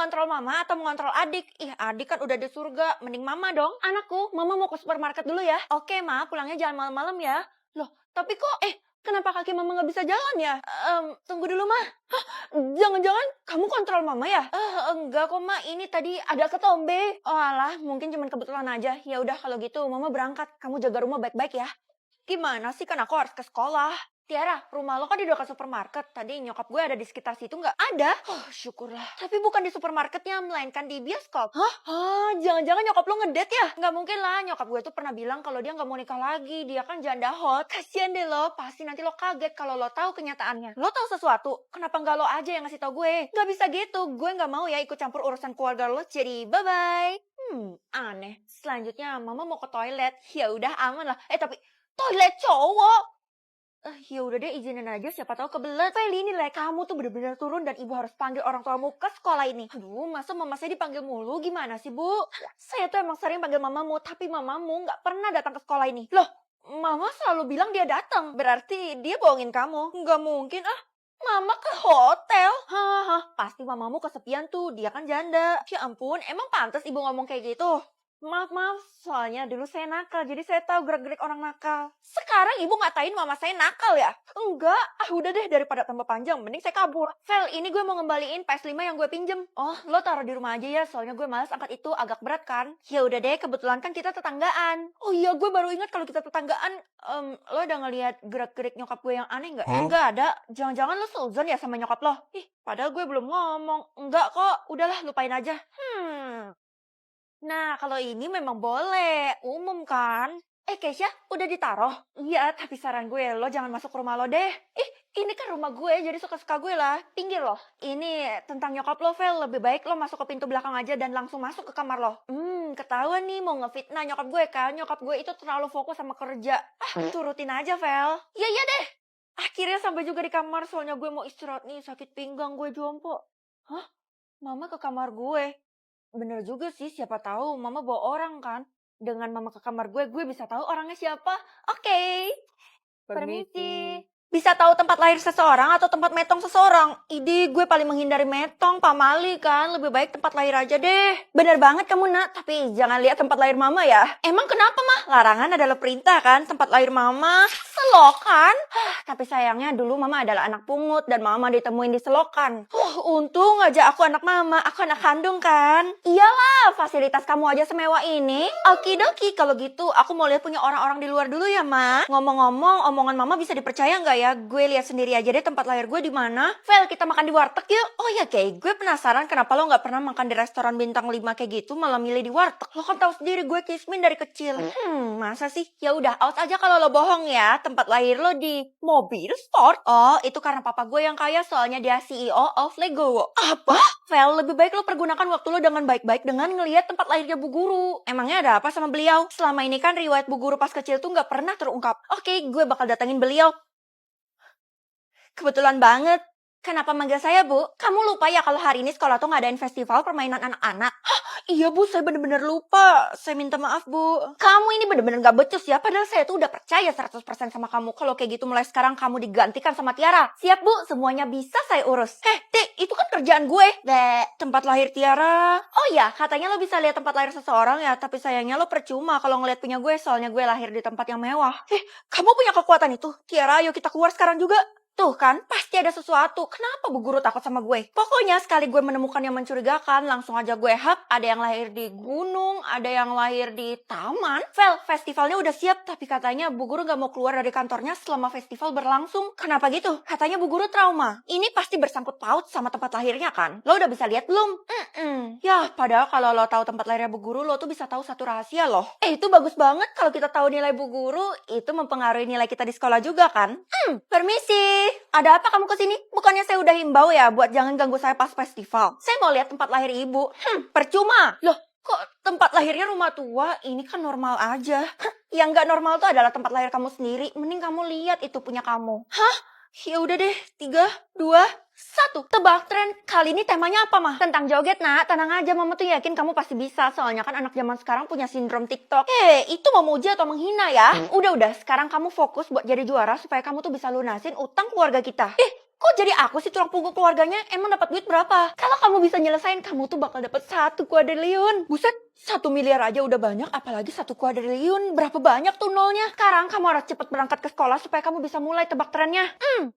mengontrol mama atau mengontrol adik? Ih, adik kan udah di surga, mending mama dong. Anakku, mama mau ke supermarket dulu ya. Oke, ma, pulangnya jangan malam-malam ya. Loh, tapi kok, kenapa kaki mama nggak bisa jalan ya? Tunggu dulu, ma. Hah, jangan-jangan kamu kontrol mama ya? Enggak kok, ma. Ini tadi ada ketombe. Oh alah, mungkin cuma kebetulan aja. Ya udah kalau gitu, mama berangkat. Kamu jaga rumah baik-baik ya. Gimana sih, kan aku harus ke sekolah. Tiara, rumah lo kan di dekat supermarket. Tadi nyokap gue ada di sekitar situ nggak? Ada. Oh, syukurlah. Tapi bukan di supermarketnya, melainkan di bioskop. Hah, jangan-jangan nyokap lo ngedate ya? Nggak mungkin lah, nyokap gue tuh pernah bilang kalau dia nggak mau nikah lagi. Dia kan janda hot. Kasian deh lo, pasti nanti lo kaget kalau lo tahu kenyataannya. Lo tahu sesuatu, kenapa nggak lo aja yang ngasih tau gue? Nggak bisa gitu, gue nggak mau ya ikut campur urusan keluarga lo, jadi bye-bye. Aneh. Selanjutnya, mama mau ke toilet. Ya udah aman lah. Tapi toilet cowok. Ya udah deh, izinin aja, siapa tahu kebelet. Feli, nilai kamu tuh bener-bener turun dan ibu harus panggil orang tuamu ke sekolah ini. Aduh, masa mama saya dipanggil mulu? Gimana sih, Bu? Saya tuh emang sering panggil mamamu, tapi mamamu nggak pernah datang ke sekolah ini. Loh, mama selalu bilang dia datang. Berarti dia bohongin kamu? Nggak mungkin, Mama ke hotel? Hah, pasti mamamu kesepian tuh, dia kan janda. Ya ampun, emang pantas ibu ngomong kayak gitu? Maaf, soalnya dulu saya nakal, jadi saya tahu gerak-gerik orang nakal. Sekarang ibu ngatain mama saya nakal ya? Enggak, udah deh, daripada tambah panjang, mending saya kabur. Vel, ini gue mau ngembaliin PS5 yang gue pinjem. Oh, lo taruh di rumah aja ya, soalnya gue malas angkat itu, agak berat kan? Ya udah deh, kebetulan kan kita tetanggaan. Oh iya, gue baru ingat kalau kita tetanggaan. Lo udah ngeliat gerak-gerik nyokap gue yang aneh nggak? Enggak ada, jangan-jangan lo seuzon ya sama nyokap lo? Padahal gue belum ngomong. Enggak kok, udahlah lupain aja. Nah, kalau ini memang boleh, umum kan? Keisha, udah ditaruh? Iya, tapi saran gue, lo jangan masuk rumah lo deh. Ini kan rumah gue, jadi suka-suka gue lah. Pinggir loh. Ini tentang nyokap lo, Vel. Lebih baik lo masuk ke pintu belakang aja dan langsung masuk ke kamar lo. Ketahuan nih mau ngefitnah nyokap gue kan. Nyokap gue itu terlalu fokus sama kerja. Turutin aja, Vel. Iya deh. Akhirnya sampai juga di kamar, soalnya gue mau istirahat nih. Sakit pinggang gue jompo. Hah? Mama ke kamar gue? Bener juga sih, siapa tahu mama bawa orang kan. Dengan mama ke kamar gue bisa tahu orangnya siapa. Oke. Permisi. Bisa tahu tempat lahir seseorang atau tempat metong seseorang? Ide, gue paling menghindari metong, pamali kan. Lebih baik tempat lahir aja deh. Bener banget kamu, Nak. Tapi jangan lihat tempat lahir mama ya. Emang kenapa, Mah? Larangan adalah perintah kan. Tempat lahir mama selokan. Tapi sayangnya dulu mama adalah anak pungut dan mama ditemuin di selokan. Untung aja aku anak mama. Aku anak kandung kan. Iyalah, fasilitas kamu aja semewah ini. Okidoki, kalau gitu aku mau lihat punya orang-orang di luar dulu ya, Ma. Ngomong-ngomong, omongan mama bisa dipercaya nggak ya? Gue lihat sendiri aja deh tempat lahir gue di mana. Vel, kita makan di warteg yuk. Oh ya, kayak gue penasaran kenapa lo nggak pernah makan di restoran bintang 5 kayak gitu, malah milih di warteg. Lo kan tahu sendiri gue kismin dari kecil. Masa sih? Ya udah, awas aja kalau lo bohong ya. Tempat lahir lo di mobil sport. Oh, itu karena papa gue yang kaya, soalnya dia CEO of Lego. Apa? Vel, lebih baik lo pergunakan waktu lo dengan baik-baik dengan ngelihat tempat lahirnya Bu Guru. Emangnya ada apa sama beliau? Selama ini kan riwayat Bu Guru pas kecil tuh nggak pernah terungkap. Oke, gue bakal datengin beliau. Kebetulan banget. Kenapa manggil saya, Bu? Kamu lupa ya kalau hari ini sekolah tuh ngadain festival permainan anak-anak? Iya, Bu, saya bener-bener lupa. Saya minta maaf, Bu. Kamu ini bener-bener gak becus ya, padahal saya tuh udah percaya 100% sama kamu. Kalau kayak gitu mulai sekarang kamu digantikan sama Tiara. Siap, Bu, semuanya bisa saya urus. Tik, itu kan kerjaan gue. Tempat lahir Tiara. Oh ya, katanya lo bisa lihat tempat lahir seseorang ya, tapi sayangnya lo percuma kalau ngeliat punya gue, soalnya gue lahir di tempat yang mewah. Kamu punya kekuatan itu? Tiara, ayo kita keluar sekarang juga. Tuh kan, pasti ada sesuatu. Kenapa Bu Guru takut sama gue? Pokoknya sekali gue menemukan yang mencurigakan, langsung aja gue hap. Ada yang lahir di gunung, ada yang lahir di taman. Vel, festivalnya udah siap, tapi katanya Bu Guru gak mau keluar dari kantornya selama festival berlangsung. Kenapa gitu? Katanya Bu Guru trauma. Ini pasti bersangkut paut sama tempat lahirnya kan? Lo udah bisa lihat belum? Ya, padahal kalau lo tahu tempat lahirnya Bu Guru, lo tuh bisa tahu satu rahasia loh. Itu bagus banget kalau kita tahu nilai Bu Guru, itu mempengaruhi nilai kita di sekolah juga kan? Permisi. Ada apa kamu kesini? Bukannya saya udah himbau ya buat jangan ganggu saya pas festival. Saya mau lihat tempat lahir ibu. Percuma. Loh, kok tempat lahirnya rumah tua? Ini kan normal aja. Yang nggak normal tuh adalah tempat lahir kamu sendiri. Mending kamu lihat itu punya kamu. Ya udah deh, 3, 2, 1. Tebak tren. Kali ini temanya apa, Mah? Tentang joget, Nak. Tenang aja, Mama tuh yakin kamu pasti bisa. Soalnya kan anak zaman sekarang punya sindrom TikTok. Itu memuji atau menghina ya? Udah. Sekarang kamu fokus buat jadi juara supaya kamu tuh bisa lunasin utang keluarga kita. Kok jadi aku sih tulang punggung keluarganya? Emang dapat duit berapa? Kalau kamu bisa nyelesain, kamu tuh bakal dapat 1 kuadriliun. Buset, 1 miliar aja udah banyak, apalagi 1 kuadriliun. Berapa banyak tuh nolnya? Sekarang kamu harus cepet berangkat ke sekolah supaya kamu bisa mulai tebak trennya.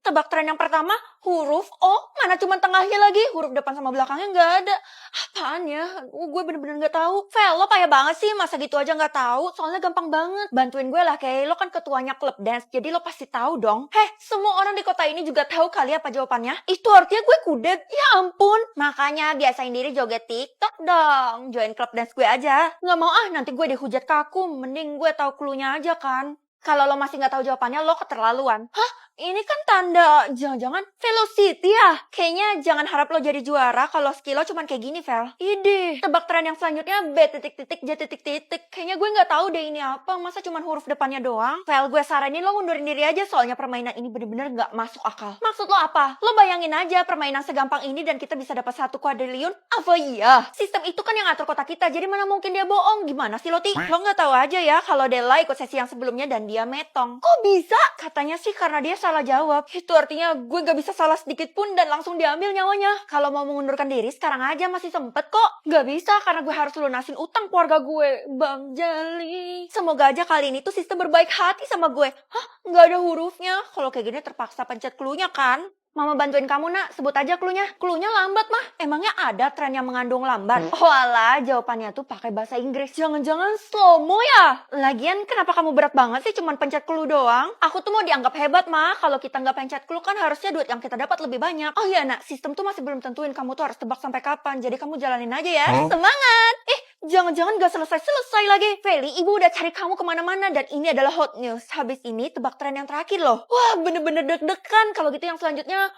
Tebak tren yang pertama, huruf O. Mana cuma tengahnya lagi, huruf depan sama belakangnya nggak ada. Apaan ya? Gue bener-bener nggak tahu. Vel, lo payah banget sih, masa gitu aja nggak tahu? Soalnya gampang banget. Bantuin gue lah, kayak lo kan ketuanya klub dance, jadi lo pasti tahu dong. Heh, semua orang di kota ini juga tahu kali apa jawabannya. Itu artinya gue kudet. Ya ampun. Makanya biasain diri joget TikTok dong. Join klub dance gue aja. Nggak mau nanti gue dihujat kaku. Mending gue tahu cluenya aja kan. Kalau lo masih nggak tahu jawabannya, lo keterlaluan. Hah? Ini kan tanda, jangan-jangan velocity ya? Kayaknya jangan harap lo jadi juara kalau skill lo cuman kayak gini, Vel. Ide, tebak tren yang selanjutnya B titik-titik J titik-titik. Kayaknya gue nggak tahu deh ini apa, masa cuman huruf depannya doang? Vel, gue saranin lo ngundurin diri aja soalnya permainan ini bener-bener nggak masuk akal. Maksud lo apa? Lo bayangin aja permainan segampang ini dan kita bisa dapat 1 kuadriliun? Apa iya? Sistem itu kan yang ngatur kota kita, jadi mana mungkin dia bohong? Gimana sih lo, Ti? Lo nggak tahu aja ya kalau Della ikut sesi yang sebelumnya dan dia metong. Kok bisa? Katanya sih karena dia salah jawab. Itu artinya gue gak bisa salah sedikit pun dan langsung diambil nyawanya. Kalau mau mengundurkan diri sekarang aja masih sempet kok. Gak bisa karena gue harus lunasin utang keluarga gue. Bang Jali. Semoga aja kali ini tuh sistem berbaik hati sama gue. Hah? Gak ada hurufnya. Kalau kayak gini terpaksa pencet cluenya kan? Mama bantuin kamu nak, sebut aja cluenya. Cluenya lambat mah, emangnya ada tren yang mengandung lambat? Oh alah, jawabannya tuh pakai bahasa Inggris. Jangan-jangan slow-mo ya? Lagian kenapa kamu berat banget sih cuman pencet clue doang? Aku tuh mau dianggap hebat mah, kalau kita nggak pencet clue kan harusnya duit yang kita dapat lebih banyak. Oh iya nak, sistem tuh masih belum tentuin kamu tuh harus tebak sampai kapan, jadi kamu jalanin aja ya. Semangat! Jangan-jangan gak selesai-selesai lagi. Feli, ibu udah cari kamu kemana-mana dan ini adalah hot news. Habis ini tebak tren yang terakhir loh. Wah, bener-bener deg-degan. Kalau gitu yang selanjutnya,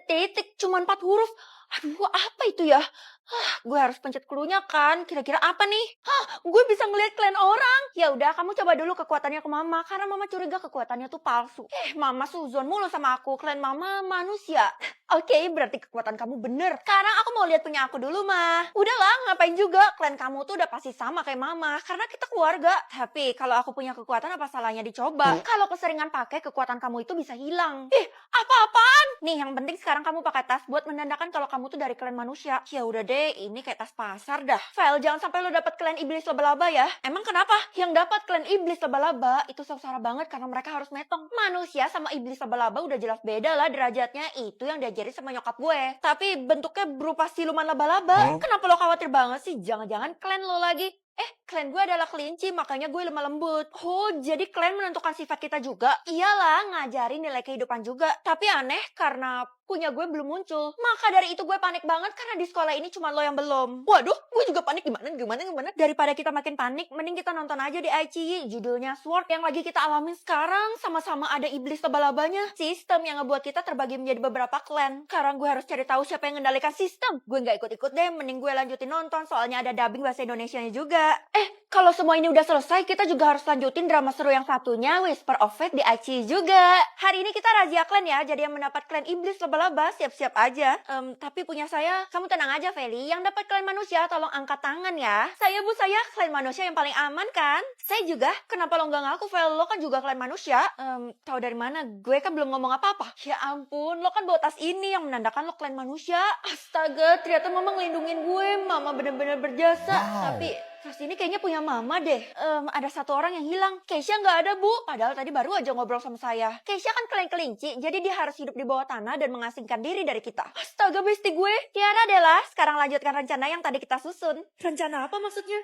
titik cuma 4 huruf. Aduh, apa itu ya? Gue harus pencet cluenya kan. Kira-kira apa nih? Gue bisa ngeliat klan orang. Ya udah, kamu coba dulu kekuatannya ke mama. Karena mama curiga kekuatannya tuh palsu. Mama suzon mulu sama aku. Klan mama manusia. Oke, berarti kekuatan kamu bener. Sekarang aku mau lihat punya aku dulu, mah. Udahlah, ngapain juga. Klan kamu tuh udah pasti sama kayak mama. Karena kita keluarga. Tapi kalau aku punya kekuatan, apa salahnya dicoba? Kalau keseringan pakai, kekuatan kamu itu bisa hilang. Apa-apaan? Nih, yang penting sekarang kamu pakai tas buat menandakan kalau kamu tuh dari klan manusia. Ya udah deh, ini kayak tas pasar dah. Vel, jangan sampai lo dapet klan iblis laba-laba ya. Emang kenapa? Yang dapat klan iblis laba-laba itu sengsara banget karena mereka harus metong. Manusia sama iblis laba-laba udah jelas beda lah derajatnya. Itu yang diajarin sama nyokap gue. Tapi bentuknya berupa siluman laba-laba. Kenapa lo khawatir banget sih? Jangan-jangan klan lo lagi. Klan gue adalah kelinci, makanya gue lemah lembut. Oh, jadi klan menentukan sifat kita juga? Iyalah, ngajarin nilai kehidupan juga. Tapi aneh karena punya gue belum muncul. Maka dari itu gue panik banget karena di sekolah ini cuma lo yang belum. Waduh, gue juga panik gimana? Daripada kita makin panik, mending kita nonton aja di iQIYI. Judulnya Sword yang lagi kita alamin sekarang. Sama-sama ada iblis laba-labanya. Sistem yang ngebuat kita terbagi menjadi beberapa klan. Sekarang gue harus cari tahu siapa yang mengendalikan sistem. Gue nggak ikut-ikut deh, mending gue lanjutin nonton soalnya ada dubbing bahasa Indonesianya juga. Kalau semua ini udah selesai, kita juga harus lanjutin drama seru yang satunya, Whisper of Fate di iQIYI juga. Hari ini kita razia klan ya, jadi yang mendapat klan iblis laba-laba, siap-siap aja. Tapi punya saya, kamu tenang aja Feli, yang dapat klan manusia tolong angkat tangan ya. Saya klan manusia yang paling aman kan? Saya juga, kenapa lo nggak ngaku Fel, lo kan juga klan manusia. Tahu dari mana? Gue kan belum ngomong apa-apa. Ya ampun, lo kan bawa tas ini yang menandakan lo klan manusia. Astaga, ternyata mama ngelindungin gue, mama bener-bener berjasa. Tapi tas ini kayaknya punya mama deh. Ada satu orang yang hilang. Keisha nggak ada, Bu. Padahal tadi baru aja ngobrol sama saya. Keisha kan klan kelinci, jadi dia harus hidup di bawah tanah dan mengasingkan diri dari kita. Astaga, besti gue. Tiara Della, sekarang lanjutkan rencana yang tadi kita susun. Rencana apa maksudnya?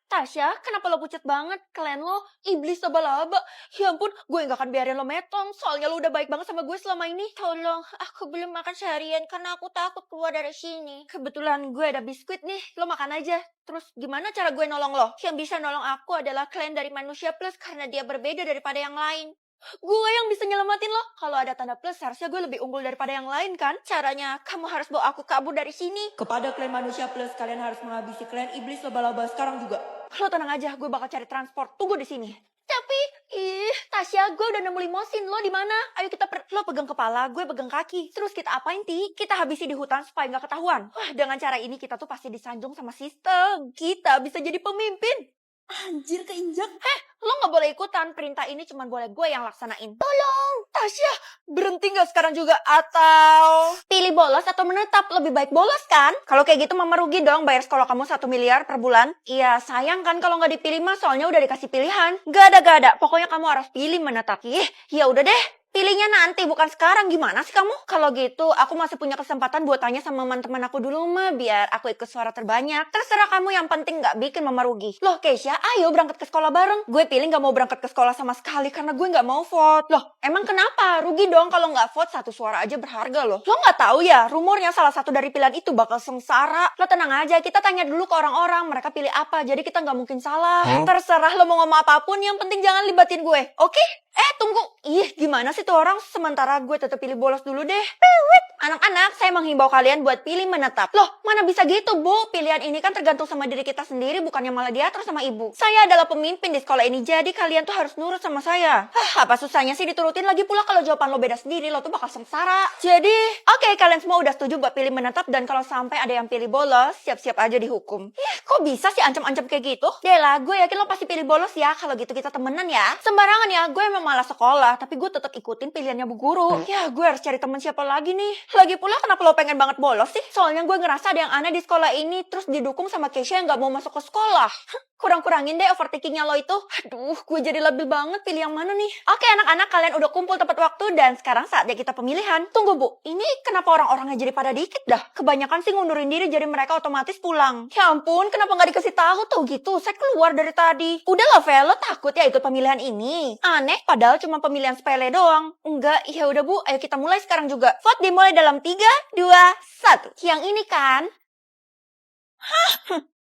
Tasya, kenapa lo pucat banget? Klan lo iblis laba-laba. Ya ampun, gue gak akan biarin lo metong. Soalnya lo udah baik banget sama gue selama ini. Tolong, aku belum makan seharian karena aku takut keluar dari sini. Kebetulan gue ada biskuit nih, lo makan aja. Terus gimana cara gue nolong lo? Yang bisa nolong aku adalah klan dari manusia plus karena dia berbeda daripada yang lain. Gue yang bisa nyelamatin lo. Kalau ada tanda plus, harusnya gue lebih unggul daripada yang lain kan? Caranya, kamu harus bawa aku kabur dari sini. Kepada klan manusia plus, kalian harus menghabisi klan iblis laba-laba sekarang juga. Lo tenang aja, gue bakal cari transport. Tunggu di sini. Tapi, Tasya, gue udah nemu limosin. Lo di mana? Ayo kita lo pegang kepala, gue pegang kaki. Terus kita apain, Ti? Kita habisi di hutan supaya nggak ketahuan. Wah, dengan cara ini kita tuh pasti disanjung sama sistem. Kita bisa jadi pemimpin. Anjir, keinjak. Lo nggak boleh ikutan, perintah ini cuma boleh gue yang laksanain. Tolong, Tasya, berhenti nggak sekarang juga? Atau pilih bolos atau menetap? Lebih baik bolos kan? Kalau kayak gitu mama rugi dong bayar sekolah kamu 1 miliar per bulan. Iya, sayang kan kalau nggak dipilih mah, soalnya udah dikasih pilihan. Gak ada. Pokoknya kamu harus pilih menetap. Ya udah deh. Pilihnya nanti, bukan sekarang. Gimana sih kamu? Kalau gitu, aku masih punya kesempatan buat tanya sama teman-teman aku dulu, Ma. Biar aku ikut suara terbanyak. Terserah kamu, yang penting gak bikin mama rugi. Loh, Keisha, ayo berangkat ke sekolah bareng. Gue pilih gak mau berangkat ke sekolah sama sekali karena gue gak mau vote. Loh, emang kenapa? Rugi dong kalau gak vote, 1 suara aja berharga loh. Lo gak tahu ya, rumornya salah satu dari pilihan itu bakal sengsara. Lo tenang aja, kita tanya dulu ke orang-orang. Mereka pilih apa, jadi kita gak mungkin salah. Terserah lo mau ngomong apapun, yang penting jangan libatin gue. Oke? Tunggu. Gimana sih tuh orang? Sementara gue tetap pilih bolos dulu deh. Anak-anak, saya menghimbau kalian buat pilih menetap. Loh, mana bisa gitu, Bu? Pilihan ini kan tergantung sama diri kita sendiri, bukannya malah diatur sama ibu. Saya adalah pemimpin di sekolah ini, jadi kalian tuh harus nurut sama saya. Apa susahnya sih diturutin? Lagi pula kalau jawaban lo beda sendiri, lo tuh bakal sengsara. Jadi, oke, kalian semua udah setuju buat pilih menetap, dan kalau sampai ada yang pilih bolos, siap-siap aja dihukum. Kok bisa sih ancam-ancam kayak gitu? Dela, gue yakin lo pasti pilih bolos ya. Kalau gitu kita temenan ya. Sembarangan ya, gue memang malas sekolah, tapi gue tetap ikutin pilihannya Bu Guru. Ya, gue harus cari temen siapa lagi nih. Lagi pula kenapa lo pengen banget bolos sih? Soalnya gue ngerasa ada yang aneh di sekolah ini, terus didukung sama Keisha yang gak mau masuk ke sekolah. Kurang-kurangin deh overthinkingnya lo itu. Aduh, gue jadi labil banget, pilih yang mana nih? Oke anak-anak, kalian udah kumpul tepat waktu dan sekarang saatnya kita pemilihan. Tunggu Bu, ini kenapa orang-orangnya jadi pada dikit dah? Kebanyakan sih ngundurin diri, jadi mereka otomatis pulang. Ya ampun, kenapa gak dikasih tahu tuh gitu? Saya keluar dari tadi. Udah lah Vel, lo takut ya ikut pemilihan ini? Aneh, padahal cuma pemilihan sepele doang. Enggak, ya udah Bu, ayo kita mulai sekarang juga. Vote dimulai dalam 3, 2, 1. Yang ini kan?